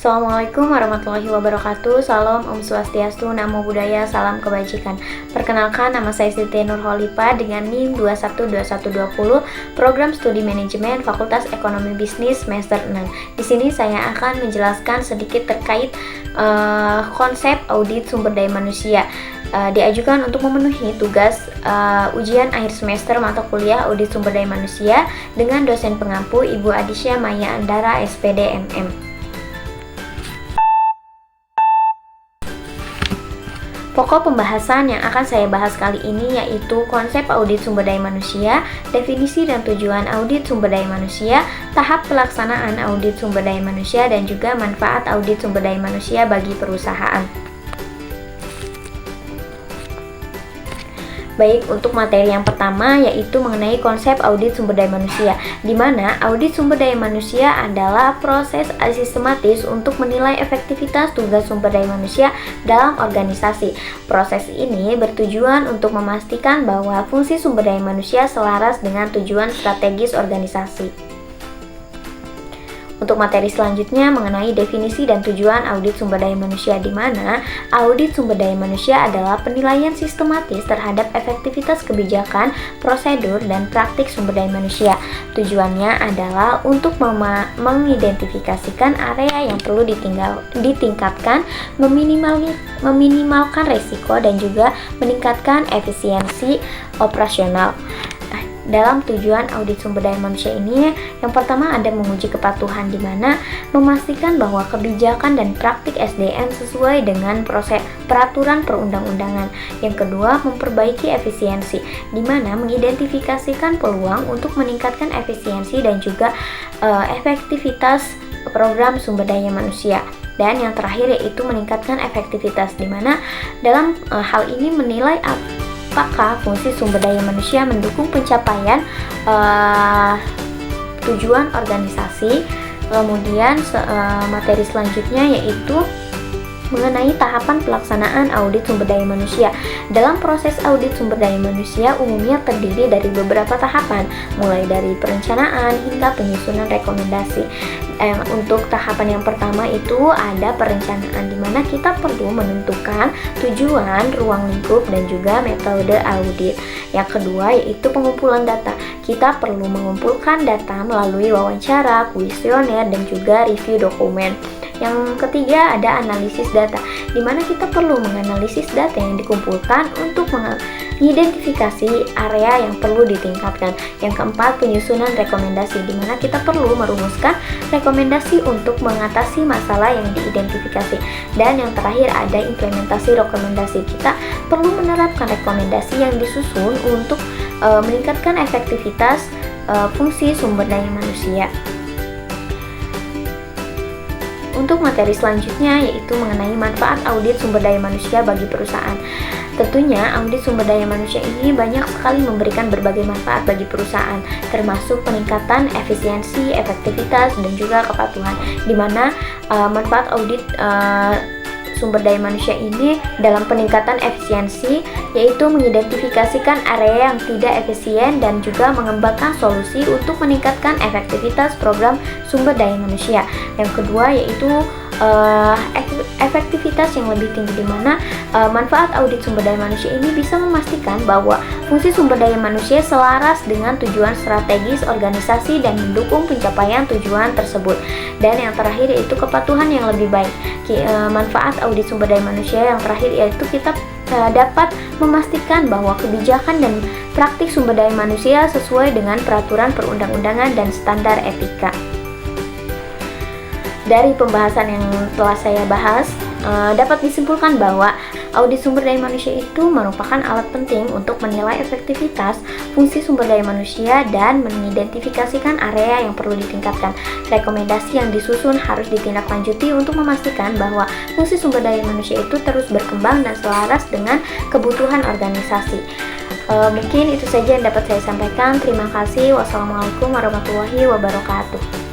Assalamualaikum warahmatullahi wabarakatuh. Salam Om Swastiastu, Namo Buddhaya, salam kebajikan. Perkenalkan, nama saya Siti Nurholifa dengan NIM 212120, Program Studi Manajemen Fakultas Ekonomi Bisnis semester 6. Di sini saya akan menjelaskan sedikit terkait konsep audit sumber daya manusia. Diajukan untuk memenuhi tugas ujian akhir semester mata kuliah audit sumber daya manusia dengan dosen pengampu Ibu Adisya Maya Andara, SPD MM. Pokok pembahasan yang akan saya bahas kali ini yaitu konsep audit sumber daya manusia, definisi dan tujuan audit sumber daya manusia, tahap pelaksanaan audit sumber daya manusia, dan juga manfaat audit sumber daya manusia bagi perusahaan. Baik, untuk materi yang pertama yaitu mengenai konsep audit sumber daya manusia, di mana audit sumber daya manusia adalah proses sistematis untuk menilai efektivitas tugas sumber daya manusia dalam organisasi. Proses ini bertujuan untuk memastikan bahwa fungsi sumber daya manusia selaras dengan tujuan strategis organisasi. Untuk materi selanjutnya mengenai definisi dan tujuan audit sumber daya manusia, di mana audit sumber daya manusia adalah penilaian sistematis terhadap efektivitas kebijakan, prosedur, dan praktik sumber daya manusia. Tujuannya adalah untuk mengidentifikasikan area yang perlu ditingkatkan, meminimalkan resiko, dan juga meningkatkan efisiensi operasional. Dalam tujuan audit sumber daya manusia ini, yang pertama ada menguji kepatuhan, di mana memastikan bahwa kebijakan dan praktik SDM sesuai dengan proses peraturan perundang-undangan. Yang kedua, memperbaiki efisiensi, di mana mengidentifikasikan peluang untuk meningkatkan efisiensi dan juga efektivitas program sumber daya manusia. Dan yang terakhir yaitu meningkatkan efektivitas, di mana dalam hal ini menilai apakah fungsi sumber daya manusia mendukung pencapaian tujuan organisasi. Kemudian materi selanjutnya yaitu mengenai tahapan pelaksanaan audit sumber daya manusia. Dalam proses audit sumber daya manusia umumnya terdiri dari beberapa tahapan, mulai dari perencanaan hingga penyusunan rekomendasi. Untuk tahapan yang pertama itu ada perencanaan, di mana kita perlu menentukan tujuan, ruang lingkup, dan juga metode audit. Yang kedua yaitu pengumpulan data. Kita perlu mengumpulkan data melalui wawancara, kuesioner, dan juga review dokumen. Yang ketiga ada analisis data, di mana kita perlu menganalisis data yang dikumpulkan untuk mengidentifikasi area yang perlu ditingkatkan. Yang keempat, penyusunan rekomendasi, di mana kita perlu merumuskan rekomendasi untuk mengatasi masalah yang diidentifikasi. Dan yang terakhir ada implementasi rekomendasi. Kita perlu menerapkan rekomendasi yang disusun untuk meningkatkan efektivitas fungsi sumber daya manusia. Untuk materi selanjutnya yaitu mengenai manfaat audit sumber daya manusia bagi perusahaan. Tentunya audit sumber daya manusia ini banyak sekali memberikan berbagai manfaat bagi perusahaan, termasuk peningkatan efisiensi, efektivitas, dan juga kepatuhan, di mana manfaat audit sumber daya manusia ini dalam peningkatan efisiensi yaitu mengidentifikasikan area yang tidak efisien dan juga mengembangkan solusi untuk meningkatkan efektivitas program sumber daya manusia. Yang kedua yaitu efektivitas yang lebih tinggi, di mana manfaat audit sumber daya manusia ini bisa memastikan bahwa fungsi sumber daya manusia selaras dengan tujuan strategis organisasi dan mendukung pencapaian tujuan tersebut. Dan yang terakhir yaitu kepatuhan yang lebih baik. Manfaat audit sumber daya manusia yang terakhir yaitu kita dapat memastikan bahwa kebijakan dan praktik sumber daya manusia sesuai dengan peraturan perundang-undangan dan standar etika. Dari pembahasan yang telah saya bahas, dapat disimpulkan bahwa audit sumber daya manusia itu merupakan alat penting untuk menilai efektivitas fungsi sumber daya manusia dan mengidentifikasikan area yang perlu ditingkatkan. Rekomendasi yang disusun harus ditindaklanjuti untuk memastikan bahwa fungsi sumber daya manusia itu terus berkembang dan selaras dengan kebutuhan organisasi. Mungkin itu saja yang dapat saya sampaikan. Terima kasih. Wassalamualaikum warahmatullahi wabarakatuh.